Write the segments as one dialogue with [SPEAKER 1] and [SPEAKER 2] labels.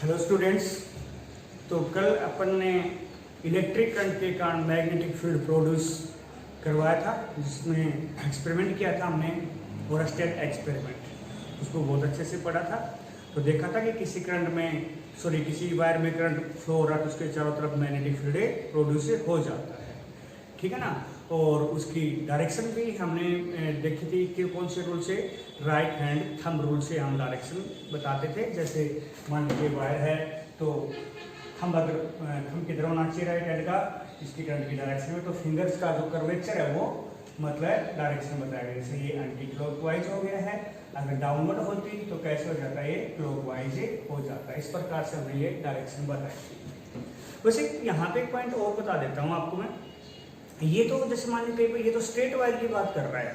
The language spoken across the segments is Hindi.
[SPEAKER 1] Hello students. तो कल अपन ने इलेक्ट्रिक करंट के कारण मैग्नेटिक फील्ड प्रोड्यूस करवाया था, जिसमें एक्सपेरिमेंट किया था हमने, वोरस्टेड एक्सपेरिमेंट। उसको बहुत अच्छे से पढ़ा था। तो देखा था कि किसी किसी वायर में करंट फ्लो हो रहा है तो उसके चारों तरफ मैग्नेटिक फील्ड प्रोड्यूस हो जाता है, ठीक है ना। और उसकी डायरेक्शन भी हमने देखी थी कि कौन से रूल से, राइट हैंड थंब रूल से हम डायरेक्शन बताते थे। जैसे मान लीजिए वायर है तो थंब किधर होना चाहिए राइट हैंड का, इसकी करंट की डायरेक्शन में, तो फिंगर्स का जो कर्वेचर है वो मतलब डायरेक्शन बताएगा। जैसे ये एंटी क्लॉकवाइज हो गया है, अगर डाउनवर्ड होती तो कैसे हो जाता है, ये क्लॉकवाइज हो जाता है। इस प्रकार से हमने ये डायरेक्शन बताई। वैसे यहाँ पे एक पॉइंट और बता देता हूँ आपको मैं। ये तो जैसे मान लीजिए कई बार ये तो स्ट्रेट वायर की बात कर रहा है।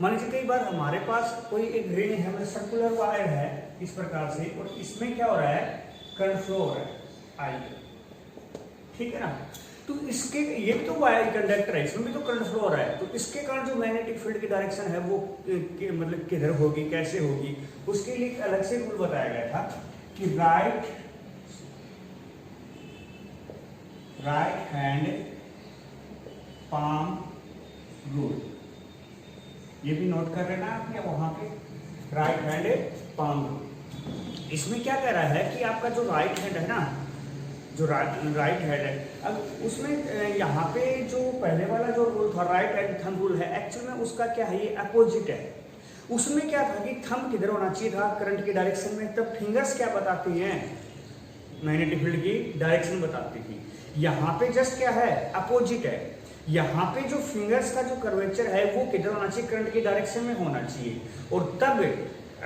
[SPEAKER 1] मान लीजिए कई बार हमारे पास कोई एक रिंग है, मतलब सर्कुलर वायर है इस प्रकार से, और इसमें क्या हो रहा है, करंट फ्लो हो रहा है आई, ठीक है ना। तो इसके ये भी तो वायर कंडक्टर है, इसमें भी तो करंट फ्लो हो रहा है। तो इसके कारण जो मैग्नेटिक फील्ड की डायरेक्शन है वो मतलब किधर होगी, कैसे होगी, उसके लिए एक अलग से रूल बताया गया था कि राइट हैंड पाम रूल। ये भी नोट कर लेना आप वहां पे, राइट हैंड पाम रूल। इसमें क्या कह रहा है कि आपका जो राइट हैंड है ना, जो राइट हैंड है, अब उसमें यहाँ पे जो पहले वाला जो रूल था राइट हैंड थंब रूल है, एक्चुअल में उसका क्या है, ये अपोजिट है। उसमें क्या था कि थंब किधर होना चाहिए था करंट की डायरेक्शन में, तब फिंगर्स क्या बताती हैं, मैग्नेटिक फील्ड की डायरेक्शन बताती थी। यहाँ पे जस्ट क्या है, अपोजिट है। यहाँ पे जो फिंगर्स का जो कर्वेचर है वो किधर होना चाहिए, करंट की डायरेक्शन में होना चाहिए, और तब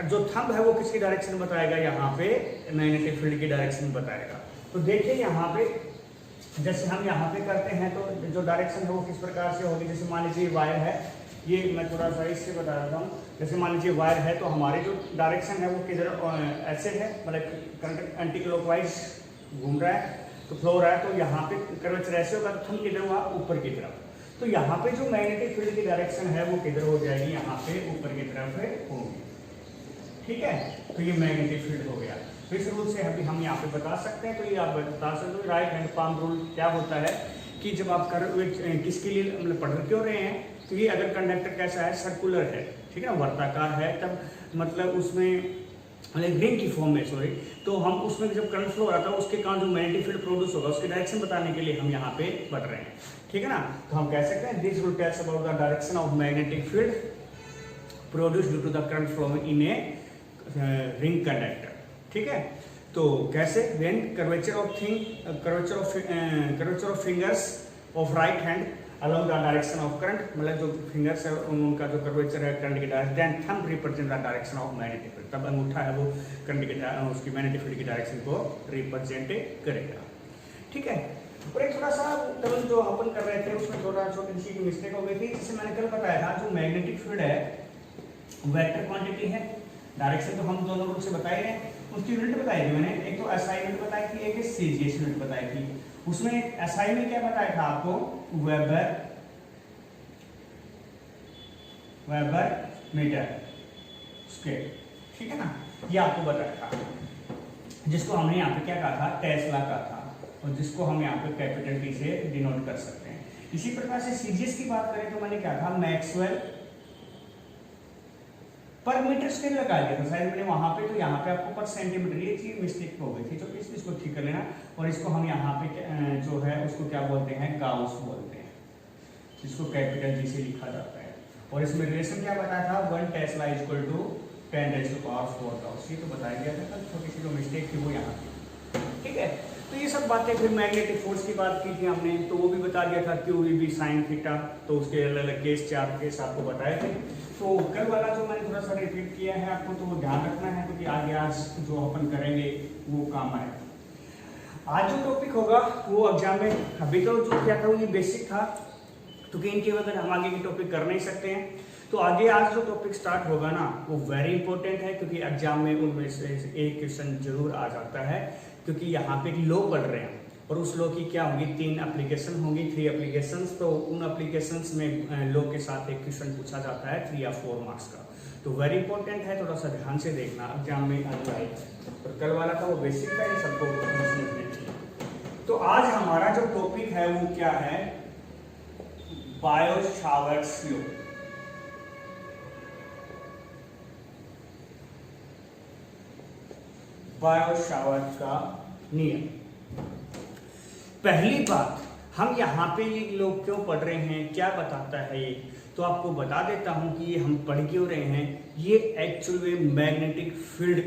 [SPEAKER 1] जो थंब है वो किसकी डायरेक्शन बताएगा, यहाँ पे मैग्नेटिक फील्ड की डायरेक्शन बताएगा। तो देखिए यहाँ पे जैसे हम यहाँ पे करते हैं तो जो डायरेक्शन है वो किस प्रकार से होगी। जैसे मान लीजिए वायर है, ये मैं थोड़ा सा इससे बता देता हूँ। जैसे मान लीजिए वायर है तो हमारी जो डायरेक्शन है वो किधर ऐसे है, मतलब करंट एंटी क्लॉकवाइज घूम रहा है तो फ्लो हो रहा है, तो यहाँ पे कर्वेचर ऐसे होगा, थंब किधर हुआ, ऊपर की तरफ। तो यहाँ पे जो मैग्नेटिक फील्ड की डायरेक्शन है वो किधर हो जाएगी, यहाँ पे ऊपर की तरफ होगी, ठीक है। तो ये मैग्नेटिक फील्ड हो गया। तो इस रूल से अभी हम यहाँ पे बता सकते हैं। तो ये आप बता सकते हो राइट हैंड पाम रूल क्या होता है कि जब आप किसके लिए मतलब पढ़ क्यों रहे हैं, तो ये अगर कंडक्टर कैसा है, सर्कुलर है, ठीक है ना, वर्ताकार है, तब मतलब उसमें रिंग की फॉर्म में, सॉरी, तो हम उसमें जब करंट फ्लो हो रहा था उसके कारण जो मैग्नेटिक फील्ड प्रोड्यूस होगा उसकी डायरेक्शन बताने के लिए हम यहाँ पे पढ़ रहे हैं, ठीक है ना। तो हम कह सकते हैं this rule tells about the direction of magnetic field produce due to the current flow in a ring conductor, ठीक है। तो कैसे, when curvature of fingers of right hand along the direction of current, मतलब जो फिंगर्स है उनका जो कर्वेचर है करंट की direction, then thumb represent the direction of magnetic field, तब अंगूठा है वो करंट की उसकी मैग्नेटिक फील्ड की डायरेक्शन को रिप्रेजेंट करेगा, ठीक है। और एक थोड़ा सा कल जो अपन कर रहे थे उसमें थोड़ा छोटी सी मिस्टेक हो गई थी। जैसे मैंने कल बताया था जो मैग्नेटिक फील्ड है वेक्टर क्वांटिटी है, डायरेक्शन तो हम दोनों रूप से बताए हैं, उसकी यूनिट बताई थी मैंने, एक तो एसआई यूनिट बताई थी, एक सीजीएस यूनिट बताई थी। उसमें एसआई में क्या बताया था आपको, वेबर मीटर स्क्वायर, ठीक है ना, ये आपको बताया था, जिसको हमने यहाँ पे क्या कहा था, टेस्ला का था, और जिसको हम यहाँ पे कैपिटल टी से डिनोट कर सकते हैं। इसी प्रकार से सीजीएस की बात करें तो मैंने क्या था, मैक्सवेल पर मीटर स्क्वायर लगा दिया था शायद मैंने वहां पे, तो यहाँ पे आपको पर सेंटीमीटर, ये चीज मिस्टेक हो गई थी, तो इसको ठीक कर लेना। और इसको हम यहाँ पे जो है उसको क्या बोलते हैं, गाउस बोलते हैं, जिसको कैपिटल जी से लिखा जाता है। और इसमें रिलेशन क्या बताया था, 1 टेस्ला इक्वल टू 10⁴ गाउस, ये तो बताया गया था। छोटी सी जो मिस्टेक थी वो यहाँ थी, ठीक है। तो ये सब बातें, फिर मैग्नेटिक फोर्स की बात की थी हमने, तो वो भी बता दिया था, Q V B sine theta, तो उसके अलग अलग केस, 4 केस आपको बताए थे। तो कल वाला जो मैंने थोड़ा सा रिपीट किया है आपको, तो वो ध्यान रखना है क्योंकि आगे आज जो अपन करेंगे वो काम आएगा। आज जो टॉपिक होगा वो एग्जाम में, अभी तो जो क्या था वो ये बेसिक था, क्योंकि इनके बगैर हम आगे की टॉपिक कर नहीं सकते हैं। तो आगे आज जो टॉपिक स्टार्ट होगा ना वो वेरी इंपॉर्टेंट है, क्योंकि एग्जाम में उनमें से एक क्वेश्चन जरूर आ जाता है, क्योंकि यहाँ पे लॉ पढ़ रहे हैं और उस लॉ की क्या होगी, 3 एप्लीकेशन होंगी, 3 एप्लीकेशंस। तो उन एप्लीकेशंस में लॉ के साथ एक क्वेश्चन पूछा जाता है 3 या 4 मार्क्स का। तो वेरी इंपॉर्टेंट है, थोड़ा सा ध्यान से देखना एग्जाम में आता है। और कल वाला था वो बेसिक था, ये सबको समझने चाहिए। तो आज हमारा जो टॉपिक है वो क्या है, बायो-सावर्ट्स लॉ। बायो-सावर्ट्स का नियम। पहली बात, हम यहाँ पे ये लोग क्यों पढ़ रहे हैं, क्या बताता है ये, तो आपको बता देता हूं कि ये हम पढ़ क्यों रहे हैं। ये एक्चुअली मैग्नेटिक फील्ड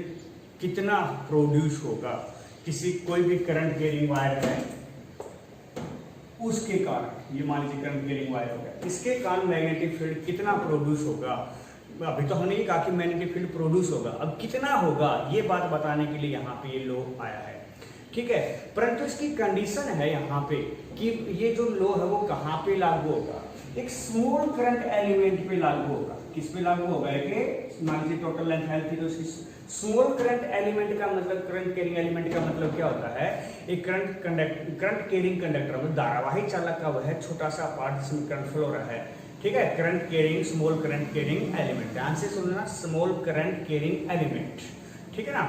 [SPEAKER 1] कितना प्रोड्यूस होगा, किसी कोई भी करंट कैरिंग वायर है उसके कारण, ये मान लीजिए करंट कैरिंग वायर हो गया, इसके कारण मैग्नेटिक फील्ड कितना प्रोड्यूस होगा। अभी तो हमने ये कहा कि मैग्नेटिक फील्ड प्रोड्यूस होगा, अब कितना होगा ये बात बताने के लिए यहाँ पे ये लॉ आया है, ठीक है। परंतु इसकी कंडीशन है यहाँ पे कि ये जो लॉ है वो कहाँ पे लागू होगा, एक स्मॉल करंट एलिमेंट पे लागू होगा। किस पे लागू होगा, एक मान लीजिए टोटल लेंथ है थी, तो इसकी स्मॉल करंट एलिमेंट का मतलब, करंट कैरिंग एलिमेंट का मतलब क्या होता है, एक करंट कैरिंग कंडक्टर में धारावाही चालक का वह छोटा सा पार्ट जिसमें करंट फ्लो रहा है, ठीक है। Current carrying, small current carrying element, ध्यान से सुनना, स्मॉल करंट कैरिंग एलिमेंट, ठीक है ना।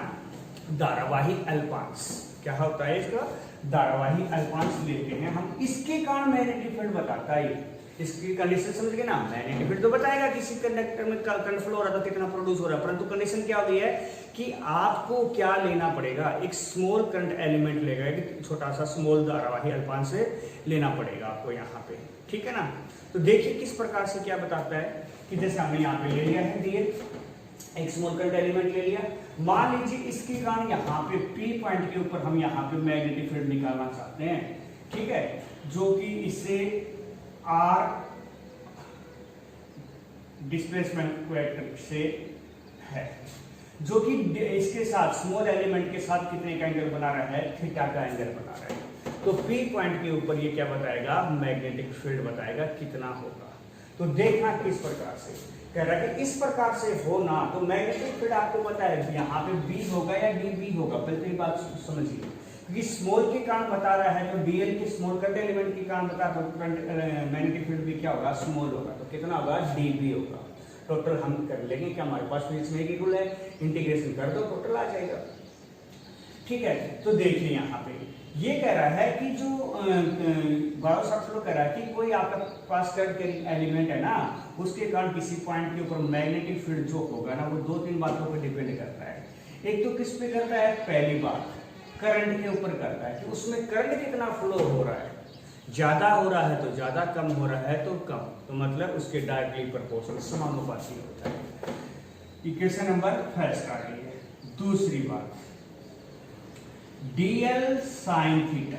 [SPEAKER 1] धारावाही अल्पांश क्या होता है, इसका धारावाही अल्पांश लेते हैं हम, इसके कारण मैग्नेटिक फील्ड बताता है। इसकी कंडीशन समझ गए ना, मैग्नेटिक फील्ड तो बताएगा किसी कंडक्टर में करंट फ्लो हो रहा था कितना प्रोड्यूस हो रहा है, परंतु कंडीशन क्या होती है कि आपको क्या लेना पड़ेगा, एक स्मॉल करंट एलिमेंट लेगा, एक छोटा सा स्मॉल धारावाही अल्पांश से लेना पड़ेगा आपको यहाँ पे, ठीक है ना। तो देखिए किस प्रकार से क्या बताता है कि जैसे हमने यहाँ पे ले लिया है डीएल, एक स्मॉल करंट एलिमेंट ले लिया, मान लीजिए इसके कारण यहाँ पे पी पॉइंट के ऊपर हम यहाँ पे मैग्नेटिक फील्ड निकालना चाहते हैं, ठीक है, जो कि इससे आर डिस्प्लेसमेंट वेक्टर से है, जो कि इसके साथ स्मॉल एलिमेंट के साथ कितने का एंगल बना रहा है, थीटा का एंगल बना रहा है। तो पी पॉइंट के ऊपर ये क्या बताएगा, मैग्नेटिक फील्ड बताएगा कितना होगा। तो देखना किस प्रकार से कह रहा है कि इस प्रकार से हो ना, तो मैग्नेटिक फील्ड आपको पता है यहाँ पे बी होगा या डी बी होगा, पहले तो ये बात समझिए, क्योंकि स्मॉल के कारण बता रहा है, तो डीएल के स्मॉल करंट एलिमेंट के कारण बता रहा है, तो करंट मैग्नेटिक फील्ड भी क्या होगा, स्मॉल होगा, तो कितना होगा, डीबी होगा। टोटल हम कर लेंगे, क्या हमारे पास फिजिक्स में एक रूल है, इंटीग्रेशन कर दो टोटल आ जाएगा, ठीक है। तो देखिए यहाँ पे ये कह रहा है कि जो बायो-सावर्ट्स लॉ कह रहा है कि कोई आपका पास करंट कैरिंग एलिमेंट है ना, उसके कारण किसी पॉइंट के ऊपर मैग्नेटिक फील्ड जो होगा ना, वो दो तीन बातों पर डिपेंड करता है। एक तो किस पे करता है, पहली बात करंट के ऊपर करता है कि उसमें करंट कितना फ्लो हो रहा है, ज्यादा हो रहा है तो ज्यादा, कम हो रहा है तो कम, तो मतलब उसके डायरेक्टली प्रोपोर्शनल समानुपाती होता है। इक्वेशन नंबर फर्स्ट आ गई है। दूसरी बात, डीएल साइन थीटा,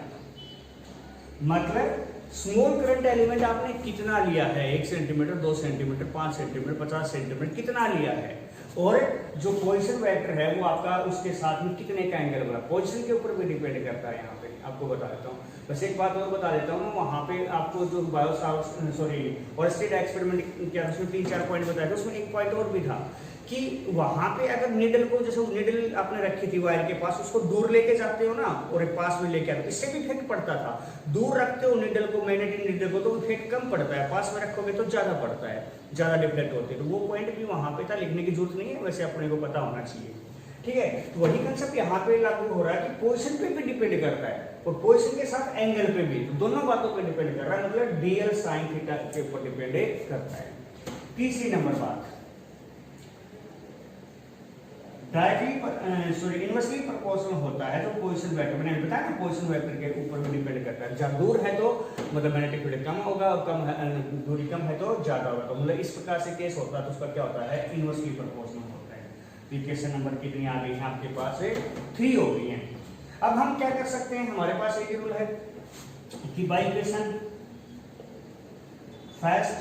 [SPEAKER 1] मतलब स्मॉल करंट एलिमेंट आपने कितना लिया है, 1 सेंटीमीटर, 2 सेंटीमीटर, 5 सेंटीमीटर, 50 सेंटीमीटर, कितना लिया है, और जो पोजीशन वेक्टर है वो आपका उसके साथ में कितने का एंगल बना, पोजीशन के ऊपर भी डिपेंड करता है। यहाँ पे आपको बता देता हूँ, बस एक बात और बता देता हूँ, वहाँ पे आपको जो बायो-सावर्ट्स सॉरी और स्टेट एक्सपेरिमेंट किया उसमें 3-4 पॉइंट बताया था, उसमें एक पॉइंट और भी था कि वहां पे अगर नीडल को, जैसे नीडल आपने रखी थी वायर के पास, उसको दूर लेके जाते हो ना और एक पास में लेके आते हो, इससे भी इफेक्ट पड़ता था। दूर रखते हो नीडल को, मैग्नेटिक नीडल को, तो इफेक्ट कम पड़ता है, पास में रखोगे तो ज्यादा पड़ता है, ज्यादा डिफ्लेक्ट होती है। तो वो पॉइंट भी वहां पे था, लिखने की जरूरत नहीं है, वैसे अपने को पता होना चाहिए, ठीक है। तो वही कंसेप्ट यहाँ पे लागू हो रहा है कि पोजीशन पे भी डिपेंड करता है और पोजीशन के साथ एंगल पे भी, तो दोनों बातों पे डिपेंड कर रहा है, मतलब डीएल साइन थीटा के ऊपर डिपेंड करता है। तीसरी नंबर बात, डायरेक्टली इनवर्सली प्रोपोर्शनल होता है तो पोजीशन वेक्टर, मैंने बताया ना पोजीशन वेक्टर के ऊपर भी डिपेंड करता है। जब दूर है तो मतलब मैग्नेटिक फील्ड कम होगा, और कम है, दूरी कम है तो ज्यादा होगा, तो मतलब इस प्रकार से केस होता है, तो उसका क्या होता है, इनवर्सली प्रोपोर्शनल होता है। इक्वेशन नंबर कितनी आ गई है आपके पास, 3 हो गई है। अब हम क्या कर सकते हैं, हमारे पास एक रूल है कि by equation first,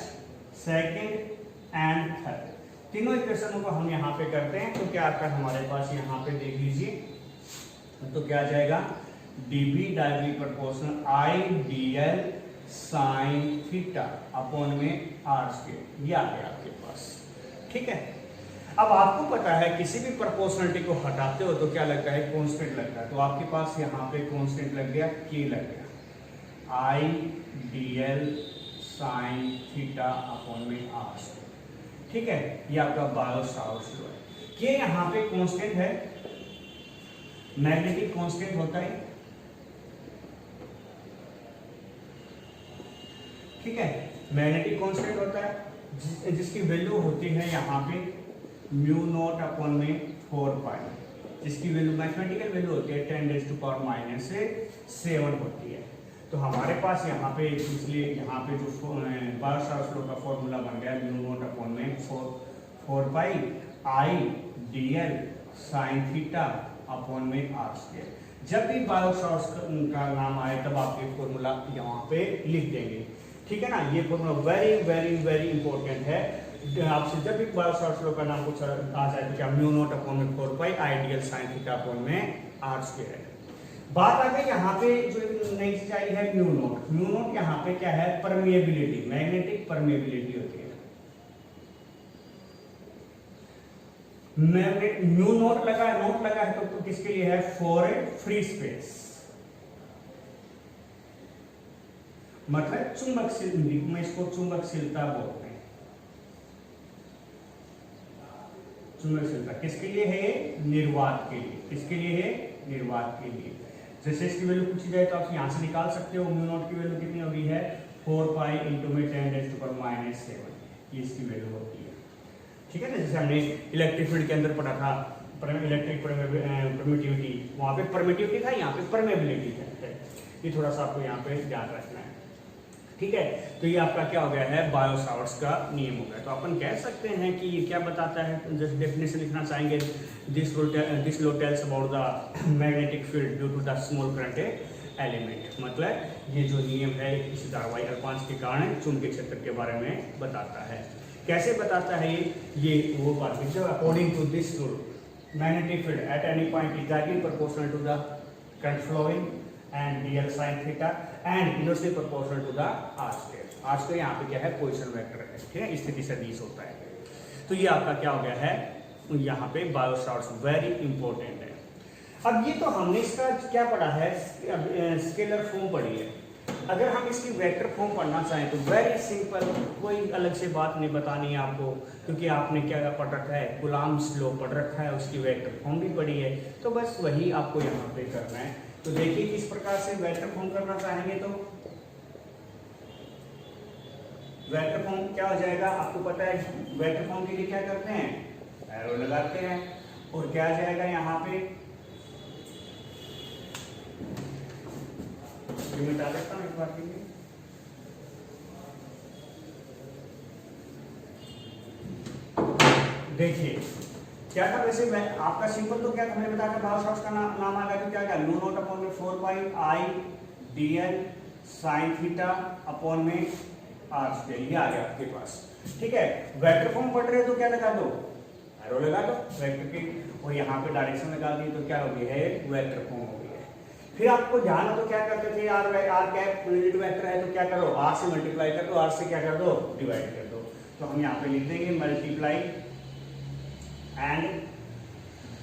[SPEAKER 1] second and third, तीनों इक्वेशनों को हम यहाँ पे करते हैं, तो क्या आता है हमारे पास, यहाँ पे देख लीजिए, तो क्या आ जाएगा, dB डायरेक्टली प्रोपोर्शनल आई dl साइन थीटा अपॉन में r स्क्वायर, ये आ गया आपके पास, ठीक है। अब आपको पता है किसी भी प्रोपोर्शनलिटी को हटाते हो तो क्या लगता है, कांस्टेंट लगता है, तो आपके पास यहाँ पे कांस्टेंट लग गया, k लग गया, आई dl साइन थीटा अपॉन में r स्क्वायर, ठीक है, ये आपका बायो-सावर्ट्स लॉ है। ये यहाँ पे कांस्टेंट है, मैग्नेटिक कांस्टेंट होता है, ठीक है, मैग्नेटिक कांस्टेंट होता है जिसकी वैल्यू होती है यहाँ पे म्यू नॉट अपॉन में 4 पाई, जिसकी वैल्यू मैथमेटिकल वैल्यू होती है 10⁻⁻7 होती है। तो हमारे पास यहाँ पे इसलिए यहाँ पे जो बायो-सावर्ट्स लॉ का फॉर्मूला बन गया म्यू नॉट अपॉन में 4 पाई आई dl साइन थीटा अपॉन में आर स्क्वायर। जब भी बायो-सावर्ट्स का नाम आए तब आप ये फॉर्मूला यहाँ पे लिख देंगे, ठीक है ना। ये formula very very very important है। आपसे जब भी बायो-सावर्ट्स लॉ का नाम पूछा आ जाए तो क्या म्यू नॉट अपॉन में 4 पाई आई dl साइन थीटा अपॉन में आर स्क्वायर है। बात आ गई यहाँ पे जो नई चीज आई है म्यू नॉट। म्यू नॉट यहाँ पे क्या है, परमिएबिलिटी, मैग्नेटिक परमिएबिलिटी होती है। म्यू नॉट लगा है तो किसके लिए है, फॉर ए फ्री स्पेस, मतलब चुंबकशील में इसको चुंबकशीलता बोलते हैं। चुंबकशीलता किसके लिए है, निर्वात के लिए। किसके लिए है, निर्वात के लिए। जैसे इसकी वैल्यू पूछी जाए तो आप यहां से निकाल सकते हो। म्यू नॉट की वैल्यू कितनी होगी है 4 पाई इंटू में 10⁻⁻7, ये इसकी वैल्यू होती है, ठीक है ना। जैसे हमने इलेक्ट्रिक फील्ड के अंदर पढ़ा था इलेक्ट्रिक परमिटिविटी, वहां पे परमिटिविटी था, यहाँ पे परमेबिलिटी है। ये थोड़ा सा आपको यहाँ पे ध्यान रखना है, ठीक है। तो ये आपका क्या हो गया है, बायो-सावर्ट्स का नियम हो गया। तो अपन कह सकते हैं कि ये क्या बताता है, जैसे डेफिनेशन लिखना चाहेंगे, this law tells about the magnetic field due to the small current element. मतलब ये जो नियम है इस धारावाही अल्पांश के कारण चुंबकीय क्षेत्र के बारे में बताता है। कैसे बताता है ये वो बात है, according to this rule magnetic field at any point is directly proportional to the current flowing and dl sin theta and inversely proportional to the r square. r square यहाँ पे क्या है, पोजीशन वेक्टर है, ठीक है, स्थिति सदिश होता है। तो ये आपका क्या हो गया है, यहाँ पे बायो-सावर्ट्स वेरी इंपॉर्टेंट है। अब ये तो हमने इसका क्या पढ़ा है, स्केलर फॉर्म पढ़ी है। अगर हम इसकी वेक्टर फॉर्म पढ़ना चाहें तो वेरी सिंपल, कोई अलग से बात नहीं बतानी है आपको, क्योंकि आपने क्या पढ़ रखा है, कूलॉम्स लॉ पढ़ रखा है, उसकी वेक्टर फॉर्म भी पढ़ी है। तो बस वही आपको यहाँ पे करना है। तो देखिए किस प्रकार से वेक्टर फॉर्म करना चाहेंगे तो वेक्टर फॉर्म क्या हो जाएगा, आपको पता है वेक्टर फॉर्म के लिए क्या करते हैं, एरो लगाते हैं, और क्या आ जाएगा यहाँ पे, मिटा देता हूं एक बार के लिए। देखिए क्या था, वैसे मैं आपका सिंपल तो क्या था, मैंने बताया था बायो-सावर्ट्स का नाम आ गया तो क्या म्यू नॉट अपॉन में 4 पाई आई dl साइन थीटा अपॉन में आर स्क्वायर, ये आ गया आपके पास, ठीक है। वेक्टर फॉर्म पढ़ रहे हो तो क्या लगा दो, एरो लगा दो वेक्टर की, और यहाँ पे डायरेक्शन लगा दी तो क्या हो गई है, वेक्टर फॉर्म हो गई है। फिर आपको ध्यान हो तो क्या करते थे, आर कैप यूनिट वेक्टर है तो क्या करो, आर से मल्टीप्लाई कर दो, आर से क्या कर दो, डिवाइड कर दो। तो हम यहाँ पे लिख देंगे multiply and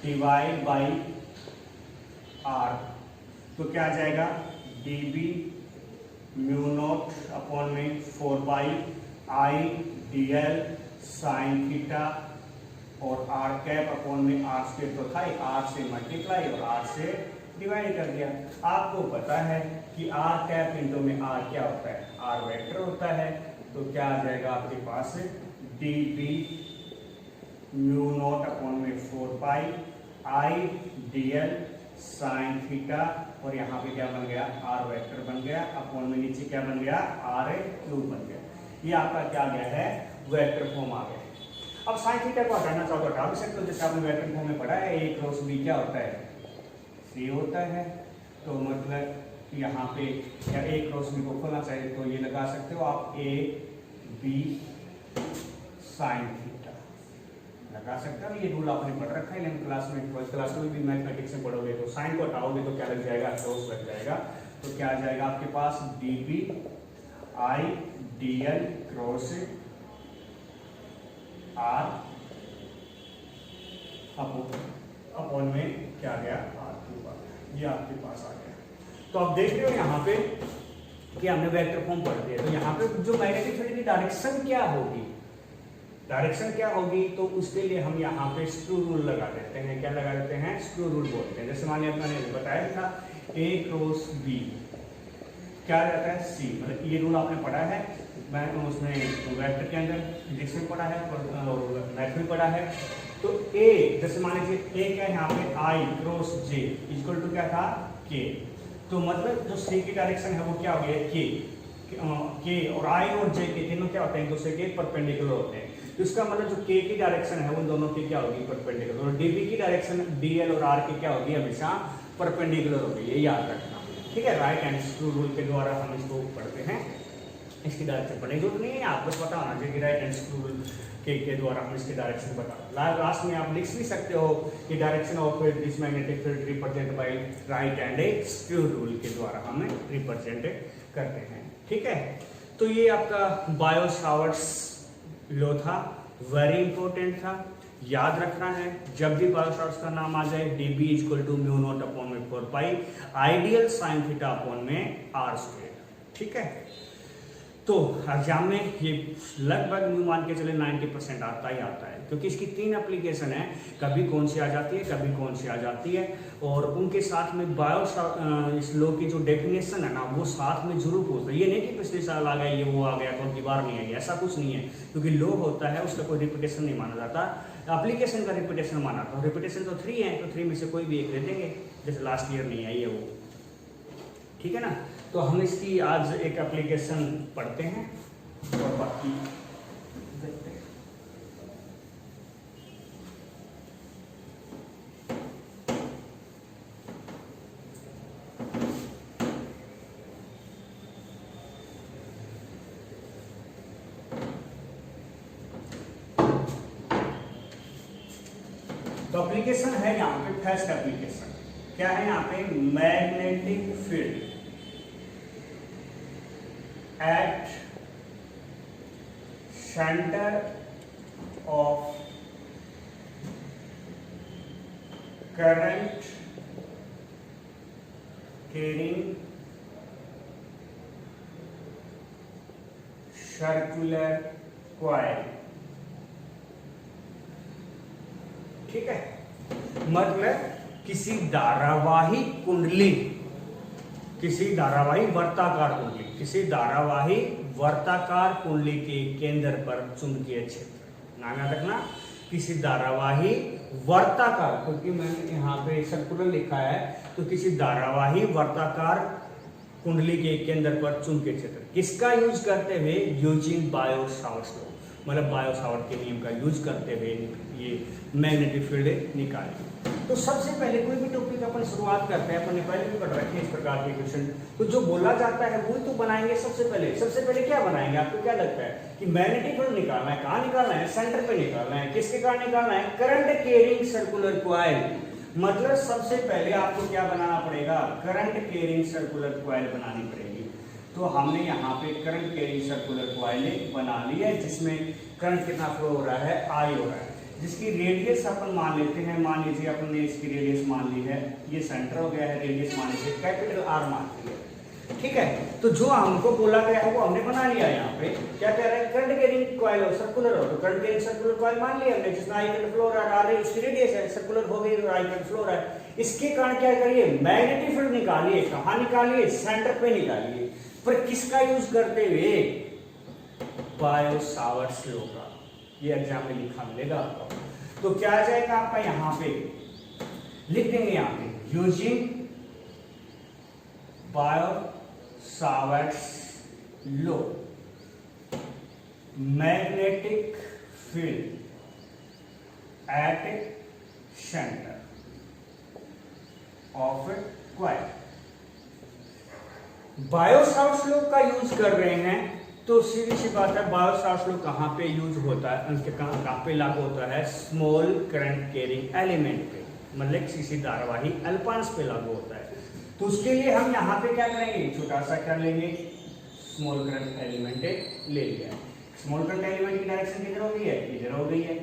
[SPEAKER 1] divide by R, तो क्या आ जाएगा dB म्यू नॉट अपॉन में 4 पाई आई dl साइन थीटा और आर कैप अपॉन में आर स्क्वायर तो था, आर से मल्टीप्लाई और आर से डिवाइड कर दिया। आपको पता है कि आर कैप इंटू में आर क्या होता है, आर वेक्टर होता है। तो क्या आ जाएगा आपके पास dB म्यू नॉट अपॉन में 4 पाई आई dl साइन थीटा, और यहाँ पे क्या बन गया, आर वेक्टर बन गया, अपॉन में नीचे क्या बन गया, आर क्यूब बन गया। ये आपका क्या गया है, वेक्टर फॉर्म आ गया। अब साइन थीटा को हटाना चाहो तो हटा भी सकते हो, जैसे आपने वेक्टर फॉर्म में पढ़ा है a क्रॉस b क्या होता है, c होता है। तो मतलब यहाँ पे क्या a क्रॉस b को खोलना चाहिए तो ये लगा सकते हो आप a b साइन थीटा लगा सकते हो। ये रूल आपने पढ़ रखा है 11th क्लास में, 12th क्लास में भी मैथमेटिक्स में पढ़ोगे। तो साइन को हटाओगे तो क्या लग जाएगा, क्रॉस लग जाएगा। तो क्या आ जाएगा आपके पास dB आई dl क्रॉस r अपॉन में क्या आ गया, r क्यूब आ गया। ये आपके पास आ गया। तो आप देख रहे हो यहाँ पे कि हमने वेक्टर फॉर्म पढ़ दिया। तो यहाँ पे जो मैग्नेटिक फील्ड की डायरेक्शन क्या होगी, डायरेक्शन क्या होगी, तो उसके लिए हम यहाँ पे स्क्रू रूल लगा देते हैं। क्या लगा देते हैं? स्क्रू रूल बोलते हैं। जैसे मान लिया मैंने बताया था A क्रॉस B क्या रहता है C, मतलब ये रूल आपने पढ़ा है, मैं उसमें वेक्टर के अंदर फिजिक्स में पढ़ा है और मैथ में पढ़ा है। तो A जैसे मान लीजिए A क्या है यहाँ पे I cross J equal to क्या था K, तो मतलब जो C की डायरेक्शन है वो क्या हो गया K और I और J के तीनों क्या होते हैं? दूसरे के परपेंडिकुलर होते हैं। तो इसका मतलब जो K की डायरेक्शन है उन दोनों की क्या होगी? परपेंडिकुलर। और DB की डायरेक्शन DL और R की क्या होगी? हमेशा परपेंडिकुलर होगी, ये याद रखना, ठीक है। राइट हैंड स्क्रू रूल के द्वारा हम इसको पढ़ते हैं, इसकी डायरेक्शन पढ़ने की जरूरत नहीं है, आपको पता होना चाहिए कि राइट हैंड स्क्रू रूल के द्वारा हम इसकी डायरेक्शन बता। लास्ट में आप लिख भी सकते हो कि direction of this magnetic field represent by right hand screw rule के द्वारा हमें रिप्रेजेंट करते हैं, ठीक है। तो ये आपका बायो सावर्ट्स लॉ था, वेरी इंपॉर्टेंट था, याद रखना है। जब भी बायो सावर्ट्स का नाम आ जाए DB equal to mu naught upon में 4 pi ideal sine theta upon में R स्क्वायर, ठीक है। तो एग्जाम में ये लगभग न्यू मान के चले 90% आता ही आता है, क्योंकि इसकी 3 एप्लीकेशन है, कभी कौन सी आ जाती है, कभी कौन सी आ जाती है, और उनके साथ में बायो इस लॉ की जो डेफिनेशन है ना वो साथ में जरूर पूछता है। ये नहीं कि पिछले साल आ गया ये वो आ गया कौन की बार नहीं आई, ऐसा कुछ नहीं है, क्योंकि लॉ होता है उसका कोई रिपीटेशन नहीं माना जाता, एप्लीकेशन का रिपीटेशन माना था। रिपीटेशन तो 3 है, तो 3 में से कोई भी एक दे देंगे, जैसे लास्ट ईयर नहीं आई है वो, ठीक है ना। तो हम इसकी आज एक एप्लीकेशन पढ़ते हैं और बाकी देखते हैं। तो एप्लीकेशन है यहाँ पे, फर्स्ट एप्लीकेशन क्या है यहाँ पे? Magnetic field at center of current carrying circular coil, ठीक है। मतलब किसी धारावाही कुंडली, किसी धारावाही वर्ताकार कुंडली, किसी धारावाही वर्ताकार कुंडली के केंद्र पर चुंबकीय क्षेत्र, नाम याद रखना, किसी धारावाही वर्ताकार, क्योंकि मैंने यहाँ पे सर्कुलर लिखा है, तो किसी धारावाही वर्ताकार कुंडली के केंद्र पर चुंबकीय क्षेत्र किसका यूज करते हुए? यूजिंग बायो सावर्ट्स लॉ, मतलब बायो सावर्ट के नियम का यूज करते हुए ये मैग्नेटिक फील्ड निकाले। तो सबसे पहले कोई भी टॉपिक अपन शुरुआत करते हैं, अपन ने पहले भी पढ़ रखे इस प्रकार के क्वेश्चन, तो जो बोला जाता है वो तो बनाएंगे सबसे पहले क्या बनाएंगे? आपको क्या लगता है कि मैग्नेटिक फील्ड निकालना है, कहाँ निकालना है? सेंटर पे निकालना है। किसके कारण निकालना है? करंट कैरिंग सर्कुलर कॉइल, मतलब सबसे पहले आपको क्या बनाना पड़ेगा? करंट कैरिंग सर्कुलर कॉइल बनानी पड़ेगी। तो हमने यहाँ पे करंट कैरिंग सर्कुलर कॉइल बना ली है, जिसमें करंट कितना फ्लो हो रहा है? I हो रहा है, जिसकी रेडियस अपन मान लेते हैं, मान लीजिए अपन ने इसकी रेडियस मान ली है, ये सेंटर हो गया है, रेडियस मान लीजिए कैपिटल R मान ली है, ठीक है। तो जो हमको बोला गया है वो हमने बना लिया। यहाँ पे क्या कह रहा है? करंट कैरिंग कॉइल हो, सर्कुलर हो, तो करंट कैरिंग सर्कुलर कॉइल मान लिया हमने, जिसमें I करंट फ्लो हो रहा है, इसकी रेडियस है, सर्कुलर हो गई तो I करंट फ्लो हो रहा है। इसके कारण क्या करिए? मैग्नेटिक फील्ड निकालिए। कहाँ निकालिए? सेंटर पे निकालिए, पर किसका यूज करते हुए? बायो सावर्ट्स लॉ का। ये एग्जाम में लिखा मिलेगा आपको। तो क्या आ जाएगा आपका? यहाँ पे लिख देंगे, यहाँ पे using Biot Savart's law magnetic field at centre of coil. Biot Savart's law का यूज कर रहे हैं, तो सीधी सी बात है, बायो सावर्ट्स लॉ कहाँ पे यूज होता है, कहाँ पे लागू होता है? स्मॉल करंट कैरिंग एलिमेंट पे, मतलब किसी धारावाही अल्पांश पे लागू होता है। तो उसके लिए हम यहाँ पे क्या करेंगे? छोटा सा क्या लेंगे? स्मॉल करंट एलिमेंट ले लिया। स्मॉल करंट एलिमेंट की डायरेक्शन किधर हो गई है? इधर हो गई है।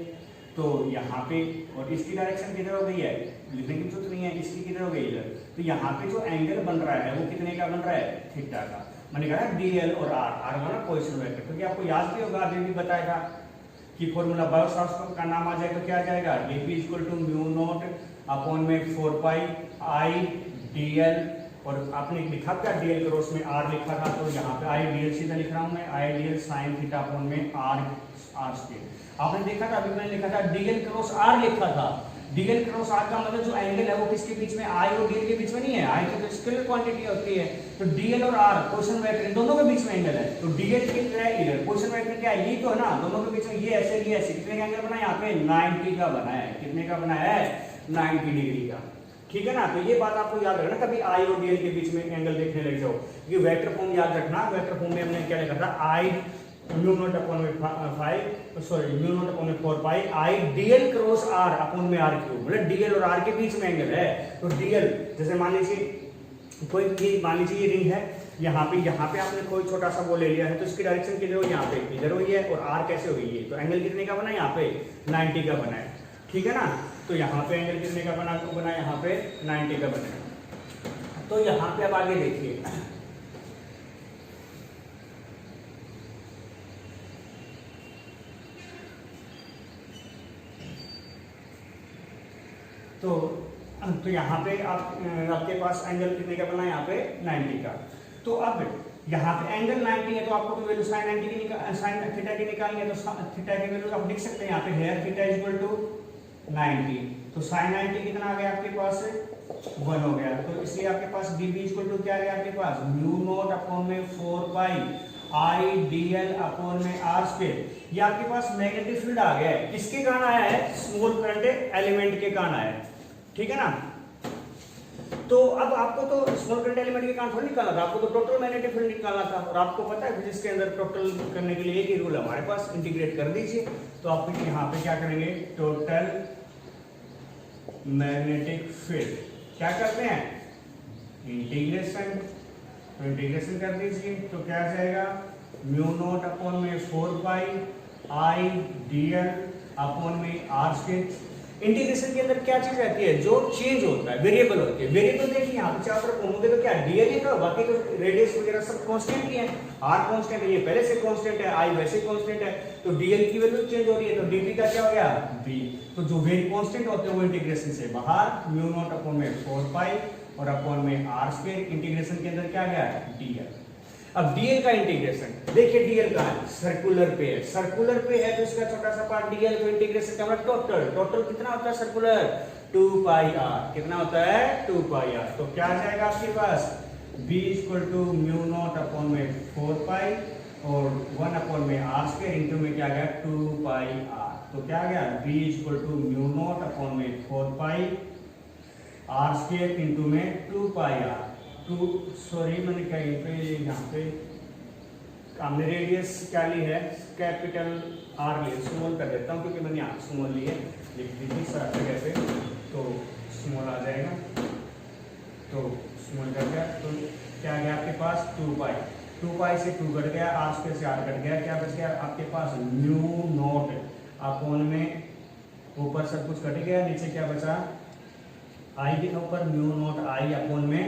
[SPEAKER 1] तो यहाँ पे, और इसकी डायरेक्शन किधर हो गई है? लिखने की जरूरत नहीं है, इसकी किधर हो गई इधर। तो यहाँ पे जो एंगल बन रहा है वो कितने का बन रहा है? थीटा का। मैंने कहा DL और R, R माना पोजीशन वेक्टर, क्योंकि आपको याद भी होगा, अभी भी बताया था कि फॉर्मूला बायोसावर्ट का नाम आ जाए तो क्या आ जाएगा, dp equal to mu naught upon में 4 पाई आई dl, और आपने लिखा था dl क्रॉस में r लिखा था, तो यहाँ पे आई dl सीधा लिख रहा हूँ मैं, आई dl साइन थीटा अपॉन में r स्क्वायर। आपने देखा था, अभी मैंने लिखा था dl क्रॉस r लिखा था, dl क्रॉस r का मतलब जो एंगल है वो किसके बीच में, i और dl के बीच में नहीं है, i तो स्केलर क्वांटिटी होती है, तो dl और r पोजीशन वेक्टर इन दोनों के बीच में एंगल है, तो dl कितना है इधर, पोजीशन वेक्टर क्या है, ये तो है ना, दोनों के बीच में ये ऐसे कितने का एंगल बना है, यहाँ पे 90 का बना है, कितने का बना है, 90 डिग्री का। ठीक है ना, तो ये बात आपको याद रखना, कभी आई और dl के बीच में एंगल देखने लग जाओ, ये वेक्टर फॉर्म याद रखना, वेक्टर फॉर्म में हमने क्या लिखा था, आई म्यू नॉट अपॉन में 4 पाई आई dl क्रॉस r अपॉन में r क्यूब, मतलब dl और r के बीच में एंगल है, तो dl जैसे मान लीजिए कोई ये मान लीजिए ये रिंग है, यहाँ पे आपने कोई छोटा सा वो ले लिया है, तो इसकी डायरेक्शन किधर हो, यहाँ पे इधर हुई है, और r कैसे हुई है, तो एंगल कितने का बना है, यहाँ पे 90 का बना है। ठीक है ना, तो यहाँ पे एंगल कितने का बना, यहाँ पे 90 का बना है। तो यहाँ पे अब आगे देखिए, तो यहाँ पे आपके पास एंगल कितने का बना है, यहाँ पे 90 का। तो अब यहाँ पे एंगल 90 है, तो आपको तो वैल्यू साइन 90 की साइन थीटा की निकालनी है, तो थीटा की वैल्यू आप लिख सकते हैं यहाँ पे, हेयर थीटा इक्वल टू 90, तो साइन 90 कितना आ गया आपके पास, 1 हो गया, तो इसलिए आपके पास dv इक्वल टू क्या आ गया आपके पास, म्यू नॉट अपॉन में 4 पाई आई dl अपॉन में r स्क्वायर। ये आपके पास मैग्नेटिक फील्ड आ गया है, किसके कारण आया है, स्मॉल करंट एलिमेंट के कारण आया है। ठीक है ना, तो अब आपको तो स्मॉल करंट एलिमेंट के कारण थोड़ी निकालना था, आपको तो टोटल मैग्नेटिक फील्ड निकालना था, और आपको पता है फिजिक्स के अंदर टोटल करने के लिए एक ही रूल हमारे पास, इंटीग्रेट कर दीजिए। तो आप यहाँ पे क्या करेंगे, टोटल मैग्नेटिक फील्ड क्या करते हैं, इंटीग्रेशन, तो इंटीग्रेशन कर दीजिए, तो क्या आ जाएगा, म्यू नॉट अपॉन में 4 पाई आई dl अपॉन में r स्क्वायर। इंटीग्रेशन के अंदर क्या चीज रहती है, जो चेंज होता है, वेरिएबल होती है, वेरिएबल देखिए यहाँ पे चारों तरफ घूमोगे तो क्या dl ही तो, बाकी तो रेडियस वगैरह सब कांस्टेंट ही है, r कांस्टेंट है, ये पहले से कांस्टेंट है, i वैसे कांस्टेंट है, तो dl की वैल्यू चेंज हो रही है, तो dt का क्या हो गया v, तो जो वेरी कांस्टेंट होते हैं वो इंटीग्रेशन से बाहर, म्यू नॉट अपॉन में 4 पाई और अपॉन में r स्क्वायर, इंटीग्रेशन के अंदर क्या गया dl। अब dl का इंटीग्रेशन देखिए, dl का सर्कुलर पे है, सर्कुलर पे है तो इसका छोटा सा पार्ट dl को इंटीग्रेशन का मतलब टोटल कितना होता है सर्कुलर, 2 पाई r, कितना होता है 2 पाई r, तो क्या आ जाएगा आपके पास b equal to mu naught upon में 4 पाई और 1 अपॉन में r स्क्वायर इनटू में क्या गया 2 पाई r, तो क्या आ गया b equal to mu naught upon में 4 पाई r स्क्वायर इनटू में 2 पाई r, मैंने कहीं पे यहाँ पे हमने रेडियस क्या ली है, कैपिटल R ली, स्मॉल कर देता हूँ क्योंकि मैंने यहाँ स्मॉल ली है, लिख दीजिए सारा जगह पे, तो स्मॉल आ जाएगा, तो स्मॉल कर गया, तो क्या गया आपके पास 2 पाई से 2 कट गया, R स्क्वायर से R कट गया, क्या बच गया आपके पास म्यू नॉट अपॉन में, ऊपर सब कुछ कट गया, नीचे क्या बचा, I के ऊपर म्यू नॉट I अपॉन में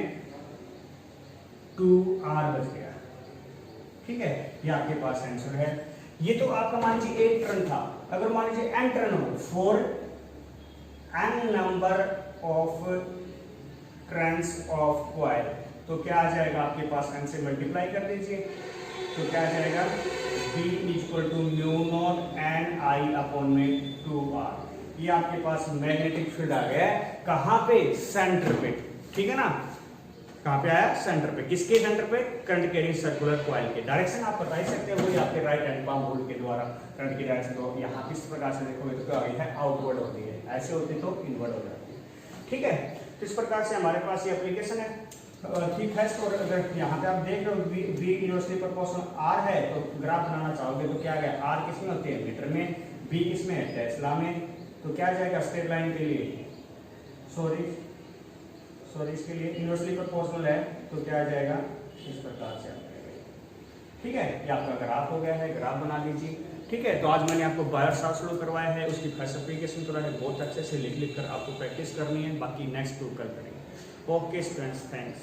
[SPEAKER 1] 2r बच गया। ठीक है, ये आपके पास आंसर है। ये तो आपका मान लीजिए एक टर्न था, अगर मान लीजिए n टर्न हो, for n number of turns of coil, तो क्या आ जाएगा आपके पास, n से मल्टीप्लाई कर दीजिए, तो क्या आ जाएगा b equal to mu to n i upon में 2r। ये आपके पास मैग्नेटिक फील्ड आ गया है, कहाँ पे, सेंटर पे। ठीक है ना, कहाँ पे आया, सेंटर पे, किसके सेंटर पे, करंट कैरिंग सर्कुलर कॉइल के। डायरेक्शन आप बता ही सकते हैं, वही आपके राइट हैंड पाम रूल के द्वारा करंट की डायरेक्शन, तो यहाँ किस प्रकार से देखोगे तो क्या होगी है, आउटवर्ड होती है, ऐसे होती तो इनवर्ड हो जाती है। ठीक है, तो इस प्रकार से हमारे पास ये एप्लीकेशन है। ठीक है, तो अगर यहाँ पे आप देख रहे हो v इनवर्सली प्रोपोर्शनल r है, तो ग्राफ बनाना चाहोगे तो क्या आ गया, r किसमें होती है, मीटर में, b किसमें है, टेस्ला में, तो क्या आ जाएगा स्ट्रेट लाइन के लिए, सॉरी इसके लिए इनवर्सली प्रोपोर्शनल है, तो क्या आ जाएगा इस प्रकार से आ जाएगा। ठीक है, ये आपका ग्राफ हो गया है, ग्राफ बना लीजिए। ठीक है, तो आज मैंने आपको बायोसावर्ट शुरू करवाया है, उसकी फर्स्ट एप्लीकेशन कराया है, बहुत अच्छे से लिख कर आपको प्रैक्टिस करनी है, बाकी नेक्स्ट टू कल करेंगे। Okay students, thanks.